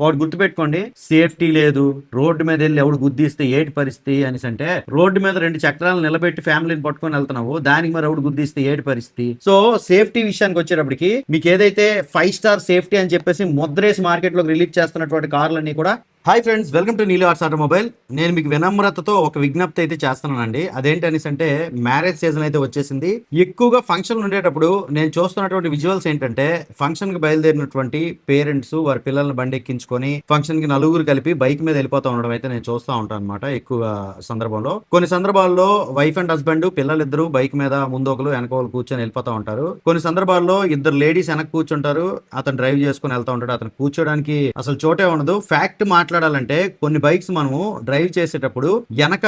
ఒకటి గుర్తుపెట్టుకోండి, సేఫ్టీ లేదు, రోడ్డు మీద వెళ్ళి ఎవడు గుద్దిస్తే ఏటి పరిస్థితి అనేసి అంటే, రోడ్డు మీద 2 చక్రాలు నిలబెట్టి ఫ్యామిలీని పట్టుకొని వెళ్తున్నావు, దానికి మరి ఎవడు గుద్దిస్తే ఏటి పరిస్థితి. సో సేఫ్టీ విషయానికి వచ్చేటప్పటికి మీకు ఏదైతే 5 స్టార్ సేఫ్టీ అని చెప్పేసి ముద్రేసి మార్కెట్ లో రిలీజ్ చేస్తున్నటువంటి కార్లన్నీ కూడా. Hi friends, welcome to Neelu arts automobile. నేను మీకు వినమ్రతతో ఒక విజ్ఞప్తి అయితే చేస్తున్నానండి. అదేంటనేసి అంటే, మ్యారేజ్ సీజన్ అయితే వచ్చేసింది. ఎక్కువగా ఫంక్షన్ ఉండేటప్పుడు నేను చూస్తున్నటువంటి విజువల్స్ ఏంటంటే, ఫంక్షన్ కి బయలుదేరినటువంటి పేరెంట్స్ వారి పిల్లల్ని బండి ఎక్కించుకొని ఫంక్షన్ కి నలుగురు కలిపి బైక్ మీద వెళ్ళిపోతా ఉండడం అయితే నేను చూస్తూ ఉంటాను అనమాట. ఎక్కువ సందర్భంలో, కొన్ని సందర్భాల్లో వైఫ్ అండ్ హస్బెండ్ పిల్లలిద్దరూ బైక్ మీద ముందు ఒకరు వెనక ఒకరు కూర్చొని వెళ్ళిపోతా ఉంటారు. కొన్ని సందర్భాల్లో ఇద్దరు లేడీస్ వెనక కూర్చుంటారు, అతను డ్రైవ్ చేసుకుని వెళ్తా ఉంటాడు. అతను కూర్చోడానికి అసలు చోటే ఉండదు. ఫ్యాక్ట్ మాట్లాడాలంటే, కొన్ని బైక్స్ మనము డ్రైవ్ చేసేటప్పుడు వెనక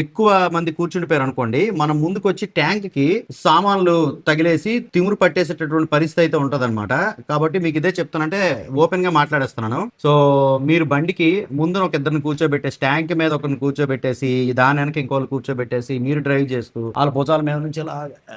ఎక్కువ మంది కూర్చుండిపోయారు అనుకోండి, మనం ముందుకు వచ్చి ట్యాంక్ కి సామాన్లు తగిలేసి తిమురు పట్టేసేటటువంటి పరిస్థితి అయితే ఉంటది అనమాట. కాబట్టి మీకు ఇదే చెప్తానంటే ఓపెన్ గా మాట్లాడేస్తున్నాను. సో మీరు బండికి ముందు ఒక ఇద్దరిని కూర్చోబెట్టేసి, ట్యాంక్ మీద ఒకరిని కూర్చోబెట్టేసి, దాని వెనక ఇంకోళ్ళు కూర్చోబెట్టేసి మీరు డ్రైవ్ చేస్తూ, వాళ్ళ భుజాల మీద నుంచి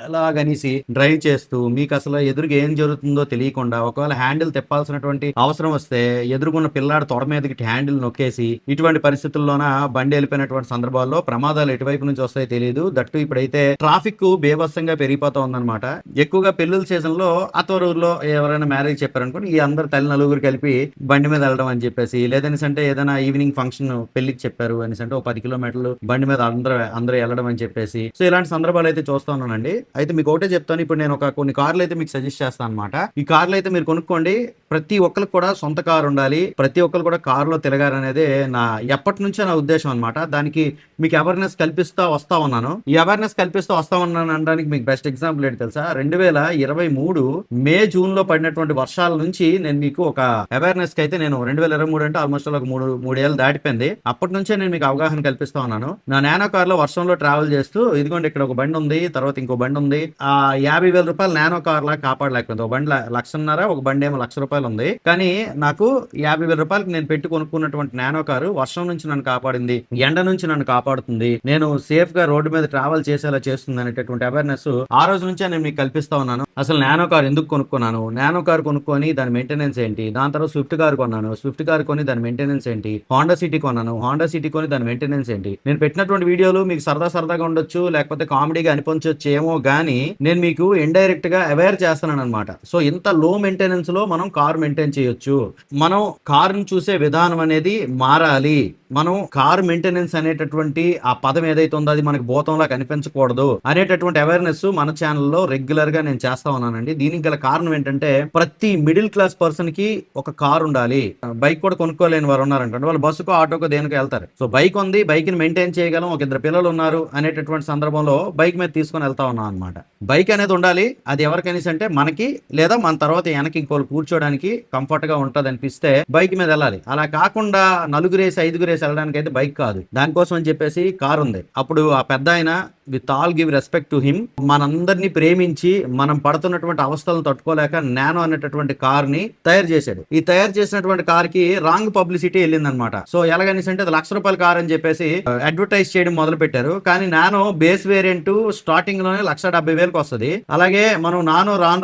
ఎలాగనేసి డ్రైవ్ చేస్తూ, మీకు అసలు ఎదురుగా ఏం జరుగుతుందో తెలియకుండా, ఒకవేళ హ్యాండిల్ తిప్పాల్సినటువంటి అవసరం వస్తే ఎదురుకున్న పిల్లాడు తొడ మీదకి హ్యాండిల్ నొక్కేసి, ఇటువంటి పరిస్థితుల్లోన బండి వెళ్ళిపోయినటువంటి సందర్భాల్లో ప్రమాదాలు ఎటువైపు నుంచి వస్తాయో తెలియదు. దట్టు ఇప్పుడైతే ట్రాఫిక్ బేభత్సంగా పెరిగిపోతా ఉందన్నమాట. ఎక్కువగా పెళ్లిళ్ళ సీజన్ లో అతవరూరులో ఎవరైనా మ్యారేజ్ చెప్పారనుకోండి, ఈ అందరు తల్లి నలుగురు కలిపి బండి మీద వెళ్ళడం అని చెప్పేసి, లేదనేసి అంటే ఏదైనా ఈవినింగ్ ఫంక్షన్ పెళ్లికి చెప్పారు అనేసి అంటే, 10 కిలోమీటర్లు బండి మీద అందరూ వెళ్ళడం అని చెప్పేసి, సో ఇలాంటి సందర్భాలు అయితే చూస్తా ఉన్నానండి. అయితే మీకు ఒకటే చెప్తాను, ఇప్పుడు నేను కొన్ని కార్లు అయితే మీకు సజెస్ట్ చేస్తాను అనమాట. ఈ కార్లు అయితే మీరు కొనుక్కోండి. ప్రతి ఒక్కరికి కూడా సొంత కారు ఉండాలి, ప్రతి ఒక్కరు కూడా కారులో తిరగాలనేదే నా ఎప్పటి నుంచో నా ఉద్దేశం అనమాట. దానికి మీకు అవేర్నెస్ కల్పిస్తా వస్తా ఉన్నాను. ఈ అవేర్నెస్ కల్పిస్తా వస్తా ఉన్నాను అనడానికి మీకు బెస్ట్ ఎగ్జాంపుల్ ఏంటి తెలుసా? 2023 మే జూన్ లో పడినటువంటి వర్షాల నుంచి నేను మీకు ఒక అవేర్నెస్ కి అయితే, నేను 2023 అంటే ఆల్మోస్ట్ ఒక మూడేళ్ళు దాటిపోయింది. అప్పటి నుంచే నేను మీకు అవగాహన కల్పిస్తా ఉన్నాను. నా నానో కార్ లో వర్షంలో ట్రావెల్ చేస్తూ, ఇదిగోండి ఇక్కడ ఒక బండి ఉంది, తర్వాత ఇంకో బండి ఉంది, ఆ 50,000 రూపాయలు నానో కార్ లా కాపాడలేకపోయింది. ఒక బండి 1,50,000, ఒక బండి ఏమో 1,00,000 రూపాయలు ఉంది. కానీ నాకు 50,000 రూపాయలకి నేను పెట్టి కొనుక్కున్నటువంటి నానో కారు వర్షం నుంచి నన్ను కాపాడింది, ఎండ నుంచి నన్ను కాపాడుతుంది, నేను సేఫ్ గా రోడ్డు మీద ట్రావెల్ చేసేలా చేస్తుంది అనేటటువంటి అవేర్నెస్ ఆ రోజు నుంచే నేను మీకు కల్పిస్తా ఉన్నాను. అసలు నానో కార్ ఎందుకు కొనుక్కున్నాను, నానో కార్ కొనుక్కొని దాని మెయింటెనెన్స్ ఏంటి, దాని తర్వాత స్విఫ్ట్ కార్ కొన్నాను, స్విఫ్ట్ కార్ కొని దాని మెయింటెనెన్స్ ఏంటి, హోండా సిటీ కొన్నాను, హోండా సిటీ కొని దాని మెయింటెనెన్స్ ఏంటి. నేను పెట్టినటువంటి వీడియోలు మీకు సరదాగా ఉండొచ్చు, లేకపోతే కామెడీగా అనిపించవచ్చు ఏమో గానీ, నేను మీకు ఇండైరెక్ట్ గా అవేర్ చేస్తున్నాను అనమాట. సో ఇంత లో మెయింటెనెన్స్ లో మనం కార్ మెయింటైన్ చేయొచ్చు. మనం కారుని చూసే విధానం అనేది మారాలి. మనం కార్ మెయింటెనెన్స్ అనేటటువంటి ఆ పదం ఏదైతే ఉందో అది మనకి భూతంలా కనిపించకూడదు అనేటటువంటి అవేర్నెస్ మన ఛానల్లో రెగ్యులర్ గా నేను చేస్తా ఉన్నానండి. దీనికి గల కారణం ఏంటంటే, ప్రతి మిడిల్ క్లాస్ పర్సన్ కి ఒక కార్ ఉండాలి. బైక్ కూడా కొనుక్కోలేని వారు ఉన్నారంటే, వాళ్ళు బస్సుకో ఆటోకో దేనికో వెళ్తారు. సో బైక్ ఉంది, బైక్ ని మెయింటైన్ చేయగలం, ఒక ఇద్దరు పిల్లలు ఉన్నారు అనేటటువంటి సందర్భంలో బైక్ మీద తీసుకొని వెళ్తా ఉన్నాం అనమాట. బైక్ అనేది ఉండాలి. అది ఎవరికైనా అంటే మనకి, లేదా మన తర్వాత వెనక్కి ఇంకోళ్ళు కూర్చోడానికి కంఫర్ట్ గా ఉంటది అనిపిస్తే బైక్ మీద వెళ్ళాలి. అలా కాకుండా నలుగురేసి 5గురేసి వెళ్ళడానికి అయితే బైక్ కాదు. దానికోసం అని చెప్పేసి కార్ ఉంది. అప్పుడు ఆ పెద్ద ఆయన, with all give respect to him, మనందరినీ ప్రేమించి మనం పడుతున్నటువంటి అవస్థలను తట్టుకోలేక నానో అనేటటువంటి కార్ ని తయారు చేశాడు. ఈ తయారు చేసినటువంటి కార్ కి రాంగ్ పబ్లిసిటీ వెళ్ళిందనమాట. సో ఎలాగనేసి అంటే, అది 1,00,000 రూపాయల కార్ అని చెప్పేసి అడ్వర్టైజ్ చేయడం మొదలు పెట్టారు. కానీ నానో బేస్ వేరియంట్ స్టార్టింగ్ లోనే 1,70,000కి వస్తుంది. అలాగే మనం నానో రాను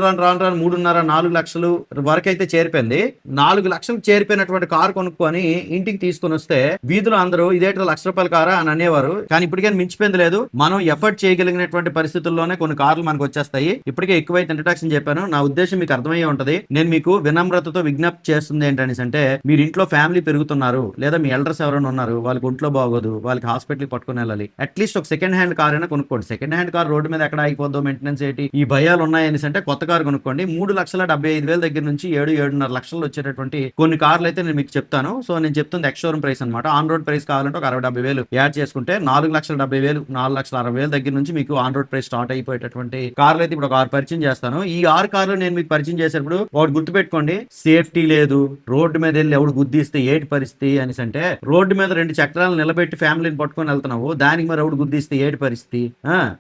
3.5 4 లక్షలు వరకు అయితే చేరిపోయింది. 4 లక్షలకు చేరిపోయినటువంటి కార్ కొనుక్కొని ఇంటికి తీసుకొని వస్తే వీధులు అందరూ ఇదేటో 1,00,000 రూపాయల కారా అని అనేవారు. కానీ ఇప్పటికైనా మించిపోయింది లేదు. మనం ఎఫర్ట్ చేయగలిగినటువంటి పరిస్థితుల్లోనే కొన్ని కార్లు మనకు వచ్చేస్తాయి. ఇప్పటికే ఎక్కువైతే ఇంట్రడక్షన్ చెప్పాను. నా ఉద్దేశం మీకు అర్థమయ్యే ఉంటది. నేను మీకు వినమ్రతతో విజ్ఞప్తి చేస్తుంది ఏంటనేసి అంటే, మీరు ఇంట్లో ఫ్యామిలీ పెరుగుతున్నారు, లేదా మీ ఎల్డర్స్ ఎవరైనా ఉన్నారు, వాళ్ళకి ఒంట్లో బాగోదు, వాళ్ళకి హాస్పిటల్కి పట్టుకుని వెళ్ళాలి, అట్లీస్ట్ ఒక సెకండ్ హ్యాండ్ కార్ అయినా కొనుక్కోండి. సెకండ్ హ్యాండ్ కార్ రోడ్డు మీద ఎక్కడ ఆగిపోద్దో, మెయింటెనెన్స్ ఏంటి, ఈ భయాలు ఉన్నాయనేసి అంటే కొత్త కార్ కొనుక్కోండి. 3,75,000 దగ్గర నుంచి 7.5 లక్షలు వచ్చేటటువంటి కొన్ని కార్లు అయితే నేను మీకు చెప్తాను. సో నేను చెప్తుంది ఎక్స్ షోరూమ్ ప్రైస్ అనమాట. ఆన్ రోడ్ ప్రైస్ కావాలంటే ఒక 60,000-70,000 యాడ్ చేసుకుంటే 4,70,000 4,60,000 దగ్గర నుంచి మీకు ఆన్ రోడ్ ప్రైస్ స్టార్ట్ అయిపోయేటటువంటి కార్లు అయితే ఇప్పుడు ఒక 6 పరిచయం చేస్తాను. ఈ 6 కార్లు నేను మీకు పరిచయం చేసేటప్పుడు ఒకటి గుర్తుపెట్టుకోండి, సేఫ్టీ లేదు, రోడ్డు మీద వెళ్ళి ఎవడు గుద్దిస్తే ఏటి పరిస్థితి అనేసి అంటే, రోడ్డు మీద 2 చక్రాలు నిలబెట్టి ఫ్యామిలీని పట్టుకొని వెళ్తున్నావు, దానికి మరి ఎవడు గుద్దిస్తే ఏటి పరిస్థితి.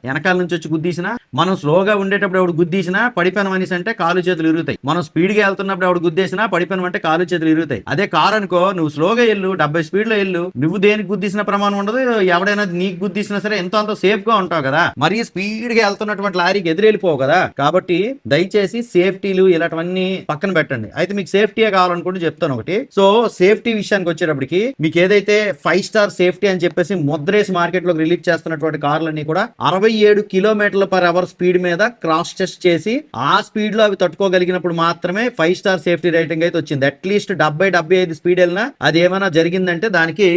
వెనకాల నుంచి వచ్చి గుద్దీసినా, మనం స్లోగా ఉండేటప్పుడు ఎవడు గుద్దీసినా పడిపోయినాం అనేసి అంటే కాలు చేతులు ఇరుగుతాయి. మనం స్పీడ్ గా వెళ్తున్నప్పుడు ఎవడు గుద్దేసినా పడిపోయినాం అంటే కాలు చేతులు ఇరుగుతాయి. అదే కార్ అనుకో, నువ్వు స్లోగా వెళ్ళు, 70 స్పీడ్ లో వెళ్ళు, నువ్వు దేనికి గుద్దీసిన ప్రమాణం ఉండదు, ఎవడైనా నీకు గుద్దీసినా సరే ఎంతో అంత సేఫ్ గా గా ఉంటావు కదా, మరీ స్పీడ్ గా వెళ్తున్నటువంటి లారీకి ఎదురెళ్ళిపోవు కదా. కాబట్టి దయచేసి సేఫ్టీలు ఇలాంటివన్నీ పక్కన పెట్టండి. అయితే మీకు సేఫ్టీయే కావాలనుకుంటే చెప్తాను ఒకటి. సో సేఫ్టీ విషయానికి వచ్చేటప్పటికి మీకు ఏదైతే 5 స్టార్ సేఫ్టీ అని చెప్పేసి ముద్రేసి మార్కెట్ లో రిలీజ్ చేస్తున్నటువంటి కార్లన్నీ కూడా 67 km/h స్పీడ్ మీద క్రాస్ టెస్ట్ చేసి ఆ స్పీడ్ లో అవి తట్టుకోగలిగినప్పుడు మాత్రమే 5 స్టార్ సేఫ్టీ రేటింగ్ అయితే వచ్చింది. అట్లీస్ట్ 70-75 స్పీడ్ వెళ్ళినా అది ఏమైనా జరిగిందంటే దానికి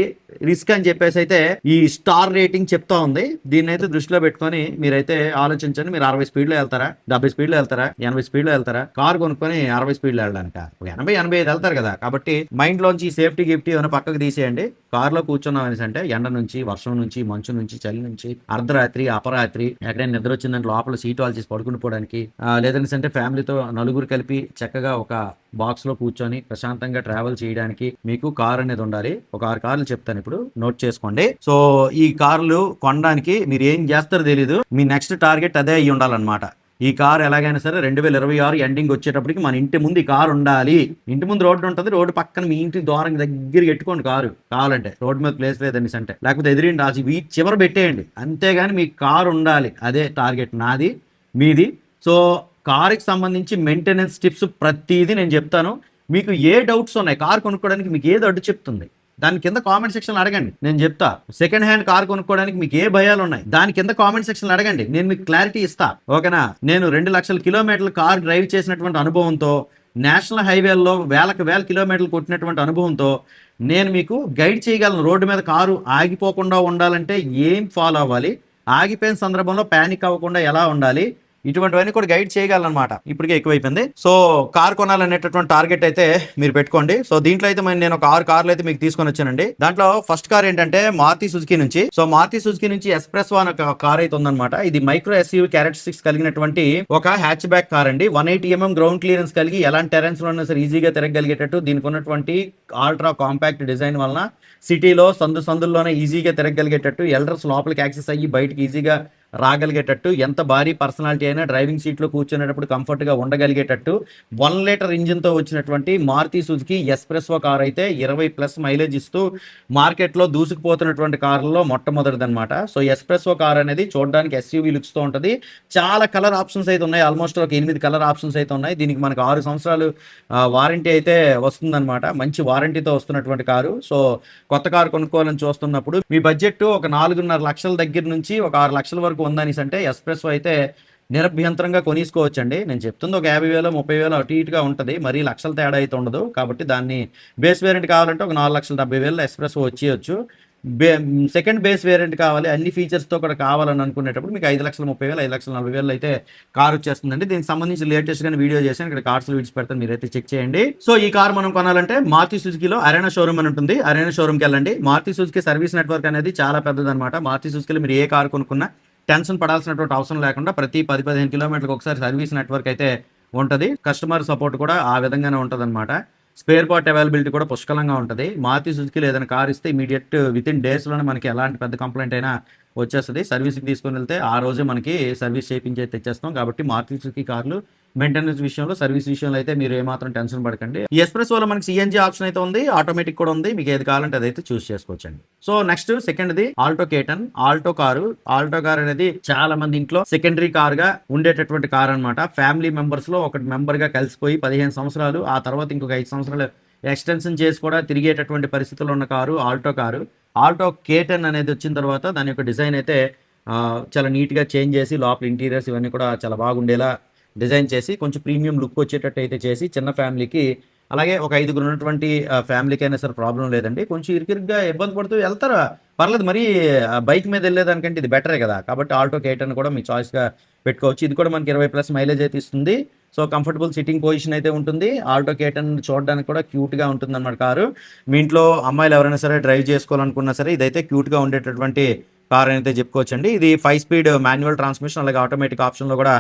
రిస్క్ అని చెప్పేసి అయితే ఈ స్టార్ రేటింగ్ చెప్తా ఉంది. దీన్ని అయితే దృష్టిలో పెట్టుకొని మీరైతే ఆలోచించండి. మీరు 60 స్పీడ్ లో వెళ్తారా, 70 స్పీడ్ లో వెళ్తారా, 80 స్పీడ్ లో వెళ్తారా? కార్ కొనుక్కొని 60 స్పీడ్ లో వెళ్ళడానికి 80-85 వెళ్తారు కదా. కాబట్టి మైండ్ లోంచి సేఫ్టీ గిఫ్టీ ఏమైనా పక్కకు తీసేయండి. కార్ లో కూర్చున్నాం అనేసి అంటే ఎండ నుంచి, వర్షం నుంచి, మంచు నుంచి, చలి నుంచి, అర్ధరాత్రి, అపరాత్రి ఎక్కడైనా నిద్ర వచ్చిందంటే లోపల సీటు వాల్ చేసి పడుకుని పోవడానికి, లేదంటే ఫ్యామిలీతో నలుగురు కలిపి చక్కగా ఒక బాక్స్ లో కూర్చొని ప్రశాంతంగా ట్రావెల్ చేయడానికి మీకు కార్ అనేది ఉండాలి. ఒక 6 కార్లు చెప్తాను ఇప్పుడు, నోట్ చేసుకోండి. సో ఈ కార్లు కొనడానికి మీరు ఏం చేస్తారో తెలీదు, మీ నెక్స్ట్ టార్గెట్ అదే అయ్యి ఉండాలన్నమాట. ఈ కార్ ఎలాగైనా సరే 2026 ఎండింగ్ వచ్చేటప్పటికి మన ఇంటి ముందు ఈ కారు ఉండాలి. ఇంటి ముందు రోడ్డు ఉంటుంది, రోడ్డు పక్కన మీ ఇంటి దూరం దగ్గరికి ఎట్టుకోండి కారు. కావాలంటే రోడ్డు మీద ప్లేస్ లేదనేసి అంటే, లేకపోతే ఎదిరిండి రాసి చివరి పెట్టేయండి. అంతేగాని మీ కారు ఉండాలి. అదే టార్గెట్ నాది, మీది. సో కారుకి సంబంధించి మెయింటెనెన్స్ టిప్స్ ప్రతిదీ నేను చెప్తాను. మీకు ఏ డౌట్స్ ఉన్నాయి కార్ కొనుక్కోవడానికి, మీకు ఏది అడ్డు చెప్తుంది దాని కింద కామెంట్ సెక్షన్ అడగండి, నేను చెప్తా. సెకండ్ హ్యాండ్ కార్ కొనుక్కోవడానికి మీకు ఏ భయాలు ఉన్నాయి దాని కింద కామెంట్ సెక్షన్ అడగండి, నేను మీకు క్లారిటీ ఇస్తా. ఓకేనా? నేను 2 లక్షల కిలోమీటర్లు కార్ డ్రైవ్ చేసినటువంటి అనుభవంతో, నేషనల్ హైవేల్లో వేల కిలోమీటర్లు కొట్టినటువంటి అనుభవంతో నేను మీకు గైడ్ చేయగలను. రోడ్డు మీద కారు ఆగిపోకుండా ఉండాలంటే ఏం ఫాలో అవ్వాలి, ఆగిపోయిన సందర్భంలో ప్యానిక్ అవ్వకుండా ఎలా ఉండాలి, ఇటువంటివన్నీ కూడా గైడ్ చేయగలనమాట. ఇప్పటికే ఎక్కువైపోయింది. సో కార్ కొనాలనేటటువంటి టార్గెట్ అయితే మీరు పెట్టుకోండి. సో దీంట్లో అయితే నేను ఒక 6 కార్లు అయితే మీకు తీసుకొని వచ్చానండి. దాంట్లో ఫస్ట్ కార్ ఏంటంటే మారుతి సుజుకి నుంచి. సో మారుతి సుజుకి నుంచి ఎస్ప్రెస్సో అనే కార్ అయితే ఉందన్నమాట. ఇది మైక్రో ఎస్యూవీ క్యారెక్టరిస్టిక్స్ కలిగినటువంటి ఒక హ్యాచ్ బ్యాక్ కార్ అండి. 180 mm గ్రౌండ్ క్లియరెన్స్ కలిగి ఎలాంటి టెరెన్స్ లో ఉన్నా సరే ఈజీగా తిరగగలిగేటట్టు దీనికి ఉన్నటువంటి అల్ట్రా కాంపాక్ట్ డిజైన్ వలన సిటీలో సందుల్లోనే ఈజీగా తిరగగలిగేటట్టు, ఎల్డర్స్ లోపలికి యాక్సెస్ అయ్యి బయటకి ఈజీగా రాగలిగేటట్టు, ఎంత భారీ పర్సనాలిటీ అయినా డ్రైవింగ్ సీట్లో కూర్చునేటప్పుడు కంఫర్ట్గా ఉండగలిగేటట్టు 1 లీటర్ ఇంజిన్తో వచ్చినటువంటి మారుతి సుజుకి ఎస్ప్రెస్సో కార్ అయితే 20+ మైలేజ్ ఇస్తూ మార్కెట్లో దూసుకుపోతున్నటువంటి కార్లలో మొట్టమొదటిదన్నమాట. సో ఎస్ప్రెస్సో కార్ అనేది చూడడానికి ఎస్యూవీ లుక్స్తో ఉంటుంది. చాలా కలర్ ఆప్షన్స్ అయితే ఉన్నాయి, ఆల్మోస్ట్ ఒక 8 కలర్ ఆప్షన్స్ అయితే ఉన్నాయి. దీనికి మనకు 6 సంవత్సరాలు వారంటీ అయితే వస్తుందన్నమాట. మంచి వారంటీతో వస్తున్నటువంటి కారు. సో కొత్త కారు కొనుక్కోవాలని చూస్తున్నప్పుడు మీ బడ్జెట్ ఒక 4.5 లక్షల దగ్గర నుంచి ఒక 6 లక్షల వరకు ఉందనేసి అంటే ఎస్ప్రెస్సో అయితే నిరభ్యంతరంగా కొనేసుకోవచ్చండి. నేను చెప్తుంది ఒక 50,000 30,000 అటు ఇటుగా ఉంటుంది, మరీ లక్షల తేడా అయితే ఉండదు. కాబట్టి దాన్ని బేస్ వేరియంట్ కావాలంటే ఒక 4,70,000 ఎస్ప్రెస్సో వచ్చేయచ్చు. సెకండ్ బేస్ వేరియంట్ కావాలి, అన్ని ఫీచర్స్తో కూడా కావాలని అనుకునేటప్పుడు మీకు 5,30,000 5,40,000 అయితే కార్ వచ్చేస్తుందండి. దీనికి సంబంధించి లేటెస్ట్ గానే వీడియో చేశాను, ఇక్కడ కార్స్ వీడియోస్ పెడతాను, మీరైతే చెక్ చేయండి. సో ఈ కార్ మనం కొనాలంటే మారుతి సుజుకిలో అరేనా షోరూమ్ అని ఉంటుంది, అరేనా షోరూమ్కి వెళ్ళండి. మారుతి సుజుకి సర్వీస్ నెట్వర్క్ అనేది చాలా పెద్దదన్నమాట. మారుతి సుజుకిలో మీరు ఏ కార్ కొనుక్కున్నా టెన్షన్ పడాల్సినటువంటి అవసరం లేకుండా ప్రతి 10-15 కిలోమీటర్లకు ఒకసారి సర్వీస్ నెట్వర్క్ అయితే ఉంటుంది. కస్టమర్ సపోర్ట్ కూడా ఆ విధంగానే ఉంటుంది అనమాట. స్పేర్ పార్ట్ అవైలబిలిటీ కూడా పుష్కలంగా ఉంటుంది. మారుతి సుజుకిలో ఏదైనా కార్ ఇస్తే ఇమీడియట్ వితిన్ డేస్లోనే మనకి ఎలాంటి పెద్ద కంప్లైంట్ అయినా వచ్చేస్తుంది. సర్వీస్కి తీసుకొని వెళ్తే ఆ రోజే మనకి సర్వీస్ చేయించి తెచ్చేస్తాం. కాబట్టి మారుతి సుజుకి కార్లు మెయింటెనెన్స్ విషయంలో, సర్వీస్ విషయంలో అయితే మీరు ఏమాత్రం టెన్షన్ పడకండి. ఈ ఎస్ప్రెస్సోలో మనకి సిఎన్జీ ఆప్షన్ అయితే ఉంది, ఆటోమేటిక్ కూడా ఉంది. మీకు ఏది కావాలంటే అదైతే చూస్ చేసుకోవచ్చండి. సో నెక్స్ట్ సెకండ్ది ఆల్టో కేటన్. ఆల్టో కార్ అనేది చాలా మంది ఇంట్లో సెకండరీ కార్ గా ఉండేటటువంటి కార్ అనమాట. ఫ్యామిలీ మెంబర్స్ లో ఒక మెంబర్ గా కలిసిపోయి 15 సంవత్సరాలు, ఆ తర్వాత ఇంకొక 5 సంవత్సరాలు ఎక్స్టెన్షన్ చేసి కూడా తిరిగేటటువంటి పరిస్థితుల్లో ఉన్న కారు ఆల్టో కేటన్ అనేది వచ్చిన తర్వాత దాని యొక్క డిజైన్ అయితే చాలా నీట్గా చేంజ్ చేసి లోపల ఇంటీరియర్స్ ఇవన్నీ కూడా చాలా బాగుండేలా డిజైన్ చేసి కొంచెం ప్రీమియం లుక్ వచ్చేటట్టు అయితే చేసి చిన్న ఫ్యామిలీకి, అలాగే ఒక 5గురు ఉన్నటువంటి ఫ్యామిలీకి అయినా సరే ప్రాబ్లం లేదండి. కొంచెం ఇరుకిరుగ్గా ఇబ్బంది పడుతూ వెళ్తారు, పర్లేదు. మరి బైక్ మీద వెళ్ళేదానికంటే ఇది బెటరే కదా. కాబట్టి ఆల్టో కేటన్ కూడా మీ చాయిస్గా పెట్టుకోవచ్చు. ఇది కూడా మనకి 20+ మైలేజ్ అయితే ఇస్తుంది. సో కంఫర్టబుల్ సిట్టింగ్ పొజిషన్ అయితే ఉంటుంది. ఆల్టో కేటన్ చూడడానికి కూడా క్యూట్గా ఉంటుంది అన్నమాట కారు. మీ ఇంట్లో అమ్మాయిలు ఎవరైనా సరే డ్రైవ్ చేసుకోవాలనుకున్నా సరే ఇదైతే క్యూట్గా ఉండేటటువంటి కార్ అయితే చెప్పుకోవచ్చండి. ఇది 5 స్పీడ్ మాన్యువల్ ట్రాన్స్మిషన్, అలాగే ఆటోమేటిక్ ఆప్షన్లో కూడా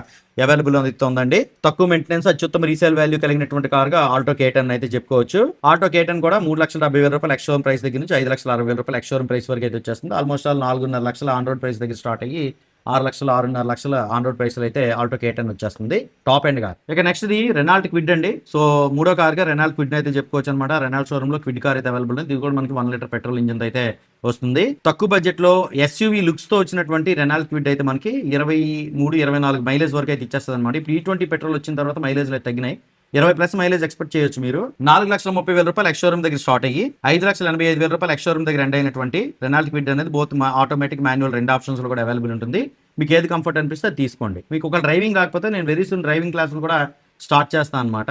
అవైలబుల్ ఉందండి. తక్కువ మెయింటెనెన్స్, అత్యుత్తమ రీసేల్ వాల్యూ కలిగినటువంటి కారుగా ఆల్టో కేటన్ అయితే చెప్పుకోవచ్చు. ఆల్టో కేటన్ కూడా 3,70,000 రూపాయలు ఎక్స్ షోరూమ్ ప్రైస్ దగ్గర నుంచి 5,60,000 రూపాయలు ఎక్స్ షోరూమ్ ప్రైస్ వరకు అయితే వచ్చేస్తుంది. ఆల్మోస్ట్ 4.5 లక్షల ఆన్ రోడ్ ప్రైస్ దగ్గర స్టార్ట్ అయ్యి 6 లక్షలు 6.5 లక్షల ఆన్ రోడ్ ప్రైస్ అయితే ఆల్టో K10 వచ్చేస్తుంది టాప్ ఎండ్ కార్. ఇక నెక్స్ట్ ది రెనాల్ట్ క్విడ్ అండి. సో మూడో కార్ గా రెనాల్ట్ క్విడ్ అయితే చెప్పుకోవచ్చు అనమాట. రెనాల్ట్ షోరూమ్ లో క్విడ్ కార్ అయితే అవైలబుల్ ఉంది. ఇది కూడా మనకి 1 లీటర్ పెట్రోల్ ఇంజిన్ అయితే వస్తుంది. తక్కువ బడ్జెట్ లో ఎస్యూవీ లుక్స్ తో వచ్చినటువంటి రెనాల్ట్ క్విడ్ అయితే మనకి 23-24 మైలేజ్ వరకు అయితే ఇచ్చేస్తుంది అనమాట. ఇప్పుడు E20 పెట్రోల్ వచ్చిన తర్వాత మైలేజ్ అయితే తగ్గినాయి. 20+ మైలేజ్ ఎక్స్పెక్ట్ చేయొచ్చు మీరు. 4,30,000 ఎక్స్ షోరూమ్ దగ్గర స్టార్ట్ అయ్యి 5,85,000 ఎక్స్ షోరూమ్ దగ్గర ఎండ్ అయినటువంటి రెనాల్ట్ క్విడ్ అనేది బోత్ ఆటోమేటిక్ మాన్యువల్ రెండు ఆప్షన్స్ లో కూడా అవైలబుల్ ఉంటుంది. మీకు ఏది కంఫర్ట్ అనిపిస్తే అది తీసుకోండి. మీకు ఒక డ్రైవింగ్ రాకపోతే నేను వెరీ సూన్ డ్రైవింగ్ క్లాసులు కూడా స్టార్ట్ చేస్తాను అనమాట.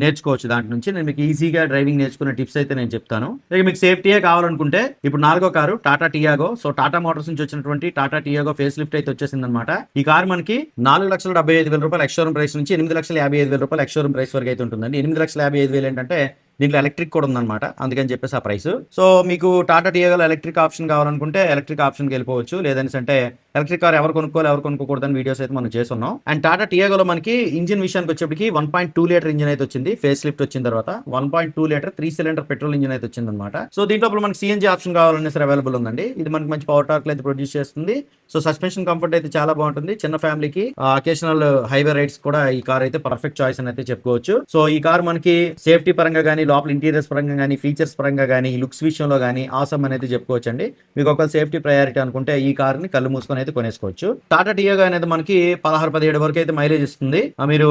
నేర్చుకోవచ్చు దాంట్ నుంచి. నేను మీకు ఈజీగా డ్రైవింగ్ నేర్చుకునే టిప్స్ అయితే నేను చెప్తాను. ఇక మీకు సేఫ్టీయే కావాలనుకుంటే ఇప్పుడు 4వ car Tata Tiago. So Tata Motors నుంచి వచ్చినటువంటి టాటా టియాగో ఫేస్ లిఫ్ట్ అయితే వచ్చేసింది అనమాట. ఈ కార్ మనకి 4,75,000 ఎక్స్ షోరూమ్ ప్రైస్ నుంచి 8,55,000 ఎక్స్ షోరూమ్ ప్రైస్ వరకు అయితే ఉంటుందండి. 8,55,000 ఏంటంటే దీంట్లో ఎలక్ట్రిక్ కూడా ఉందన్నమాట, అందుకని చెప్పేసి ఆ ప్రైస్. సో మీకు టాటా టియాగోలో ఎలక్ట్రిక్ ఆప్షన్ కావాలనుకుంటే ఎలక్ట్రిక్ ఆప్షన్కి వెళ్ళిపోవచ్చు. లేదని అంటే ఎలక్ట్రిక్ కార్ ఎవరు కొనుక్కోవాలి ఎవరు కొనుక్కోకూడదని వీడియోస్ అయితే మనం చేస్తున్నాం. అండ్ టాటా టియాగోలో మనకి ఇంజిన్ విషయానికి వచ్చేప్పటికి 1.2 లీటర్ ఇంజిన్ అయితే వచ్చింది. ఫేస్ లిఫ్ట్ వచ్చిన తర్వాత 1.2 లీటర్ 3 సిలిండర్ పెట్రోల్ ఇంజిన్ అయితే వచ్చింది అనమాట. సో దీంట్లో మనకి సిఎన్జీ ఆప్షన్ కావాలనే సరే అవైలబుల్ ఉందండి. ఇది మనకి మంచి పవర్ టార్క్ అయితే ప్రొడ్యూస్ చేస్తుంది. సో సస్పెన్షన్ కంఫర్ట్ అయితే చాలా బాగుంటుంది. చిన్న ఫ్యామిలీకి అకేషనల్ హైవే రైడ్స్ కూడా ఈ కార్ అయితే పర్ఫెక్ట్ చాయిస్ అని అయితే చెప్పుకోవచ్చు. సో ఈ కార్ మనకి సేఫ్టీ పరంగా కానీ లోపల ఇంటీరియర్స్ పరంగా కానీ ఫీచర్స్ పరంగా కానీ లుక్స్ విషయంలో కానీ ఆసమ్ అనేది చెప్పుకోవచ్చు అండి. మీకు ఒక సేఫ్టీ ప్రయారిటీ అనుకుంటే ఈ కార్ ని కళ్ళు మూసుకొని అయితే కొనేసుకోవచ్చు. టాటా టియాగో అనేది మనకి 16-17 వరకు అయితే మైలేజ్ ఇస్తుంది. మీరు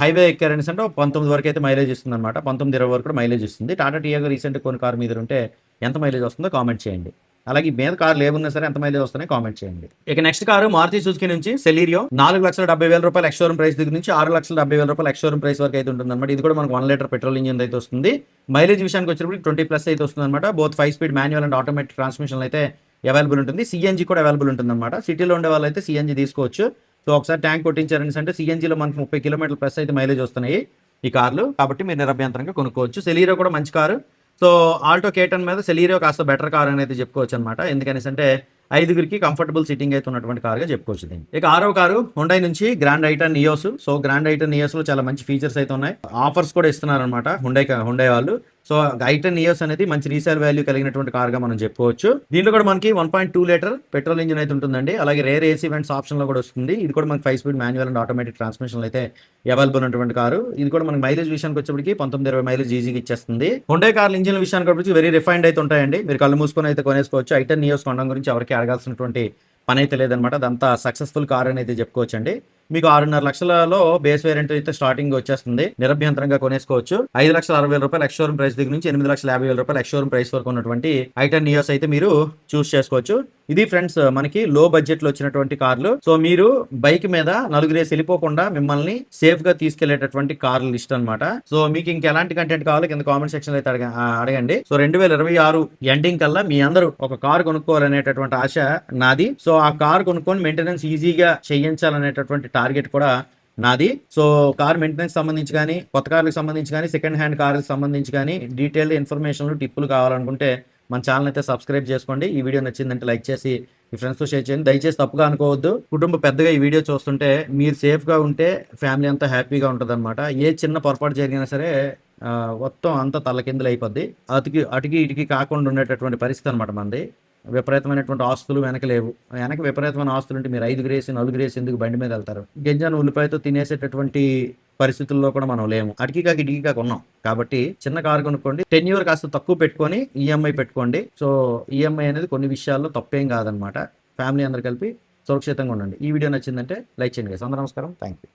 హైవే ఎక్కారని అంటే 19 వరకు అయితే మైలేజ్ ఇస్తుంది అనమాట. 19-20 వరకు కూడా మైలేజ్ ఇస్తుంది. టాటా టియాగో రీసెంట్ కొన్ని కార్ మీద ఉంటే ఎంత మైలేజ్ వస్తుందో కామెంట్ చేయండి. అలాగే మీద కార్లు ఏమున్నా సరే ఎంత మైలేజ్ వస్తున్నాయి కామెంట్ చేయండి. ఇక నెక్స్ట్ కారు మారుతి సుజుకి నుంచి సెలీరియో. 4,70,000 ఎక్స్ షోరూమ్ ప్రైస్ దగ్గర నుంచి 6,70,000 ఎక్స్ షోరూమ్ ప్రైస్ వరకు అయితే ఉంటుంది అనమాట. ఇది కూడా మనకు 1 లీటర్ పెట్రోల్ ఇంజిన్ అయితే వస్తుంది. మైలేజ్ విషయానికి వచ్చినప్పుడు 20+ అయితే వస్తుంది అనమాట. Both 5 speed manual and automatic transmission అయితే అవైలబుల్ ఉంటుంది. సిఎన్జీ కూడా అవైలబుల్ ఉంటుంది అనమాట. సిటీలో ఉండే వాళ్ళు అయితే సిఎన్జీ తీసుకోవచ్చు. సో ఒకసారి ట్యాంక్ కొట్టించారని అంటే సిఎన్జీలో మనకి 30 కిలోమీటర్ల ప్లస్ అయితే మైలేజ్ వస్తున్నాయి ఈ కార్లు. కాబట్టి మీరు నిరభ్యంతరంగా కొనుక్కోవచ్చు. సెలీరియో కూడా మంచి కారు. సో ఆల్టో K10 మీద సెలీరియో కాస్త బెటర్ కార్ అని అయితే చెప్పుకోవచ్చు అనమాట. ఎందుకనేసి అంటే 5గురికి కంఫర్టబుల్ సిట్టింగ్ అయితే ఉన్నటువంటి కార్గా చెప్పుకోవచ్చు దీన్ని. ఇక 6వ కారు హుండై నుంచి grand ఐటన్ Nios. So grand ఐటన్ Nios లో చాలా మంచి ఫీచర్స్ అయితే ఉన్నాయి. ఆఫర్స్ కూడా ఇస్తున్నారు అనమాట హుండై వాళ్ళు. సో ఐటన్ నియోస్ అనేది మంచి రీసేల్ వాల్యూ కలిగినటువంటి కార్ గా మనం చెప్పుకోవచ్చు. దీంట్లో కూడా మనకి 1.2 లీటర్ పెట్రోల్ ఇంజిన్ అయితే ఉంటుందండి. అలాగే రేర్ ఏసీ వెంట్స్ ఆప్షన్ లో కూడా వస్తుంది. ఇది కూడా మనకి 5 speed manual and automatic transmission అయితే అవైలబుల్ ఉన్నటువంటి కారు. ఇది కూడా మనకి మైలేజ్ విషయానికి వచ్చేప్పటికి 19-20 మైలేజ్ ఈజీగా ఇచ్చేస్తుంది. హుండై కార్ల ఇంజిన్ విషయానికి వచ్చి వెరీ రిఫైన్డ్ అయితే ఉంటాయండి. మీరు కళ్ళు మూసుకొని అయితే కొనేసుకోవచ్చు. ఐటన్ నియోస్ కొనడం గురించి ఎవరికి అడగాల్సినటువంటి పని అయితే లేదనమాట. అదంతా సక్సెస్ఫుల్ కార్ అని అయితే చెప్పుకోవచ్చు అండి. మీకు 6.5 లక్షలలో బేస్ వేరియంట్ అయితే స్టార్టింగ్ వచ్చేస్తుంది. నిరభ్యంతరంగా కొనేసుకోవచ్చు. 5,60,000 ఎక్స్ షోరూమ్ ప్రైస్ దగ్గర నుంచి 8,50,000 ఎక్స్ షోరూమ్ ప్రైస్ వరకు ఉన్నటువంటి ఐటన్ నియోస్ అయితే మీరు చూస్ చేసుకోవచ్చు. ఇది ఫ్రెండ్స్ మనకి లో బడ్జెట్ లో వచ్చినటువంటి కార్లు. సో మీరు బైక్ మీద నలుగురేసి వెళ్ళిపోకుండా మిమ్మల్ని సేఫ్ గా తీసుకెళ్లేటటువంటి కార్ల లిస్ట్ అనమాట. సో మీకు ఇంకెలాంటి కంటెంట్ కావాలో కింద కామెంట్ సెక్షన్ అయితే అడగండి. సో 2026 ఎండింగ్ కల్లా మీ అందరూ ఒక కార్ కొనుక్కోవాలనేటటువంటి ఆశ నాది. సో ఆ కార్ కొనుక్కొని మెయింటెనెన్స్ ఈజీగా చేయించాలనేటటువంటి టార్గెట్ కూడా నాది. సో కార్ మెయింటెనెన్స్ సంబంధించి కానీ కొత్త కార్లకు సంబంధించి కానీ సెకండ్ హ్యాండ్ కార్లకు సంబంధించి కానీ డీటెయిల్ ఇన్ఫర్మేషన్లు టిప్పులు కావాలనుకుంటే మన ఛానల్ అయితే సబ్స్క్రైబ్ చేసుకోండి. ఈ వీడియో నచ్చిందంటే లైక్ చేసి మీ ఫ్రెండ్స్తో షేర్ చేయండి. దయచేసి తప్పుగా అనుకోవద్దు. కుటుంబం పెద్దగా ఈ వీడియో చూస్తుంటే మీరు సేఫ్గా ఉంటే ఫ్యామిలీ అంతా హ్యాపీగా ఉంటుంది అనమాట. ఏ చిన్న పొరపాటు జరిగినా సరే మొత్తం అంతా తలకిందులు అయిపోద్ది. అటుకి ఇటుకి కాకుండా ఉండేటటువంటి పరిస్థితి అనమాట మనది. విపరీతమైనటువంటి ఆస్తులు వెనక లేవు. వెనక విపరీతమైన ఆస్తులు ఉంటే మీరు 5 నలుగురేసి ఎందుకు బండి మీద వెళ్తారు? గింజను ఉల్లిపాయతో తినేసేటటువంటి పరిస్థితుల్లో కూడా మనం లేము. అటుకికాకి ఇటుకికాకి ఉన్నాం. కాబట్టి చిన్న కారు కొనుక్కోండి. 10 years కాస్త తక్కువ పెట్టుకొని ఈఎంఐ పెట్టుకోండి. సో ఈఎంఐ అనేది కొన్ని విషయాల్లో తప్పేం కాదనమాట. ఫ్యామిలీ అందరు కలిపి సురక్షితంగా ఉండండి. ఈ వీడియో నచ్చిందంటే లైక్ చేయండి. అందరూ నమస్కారం. Thank you.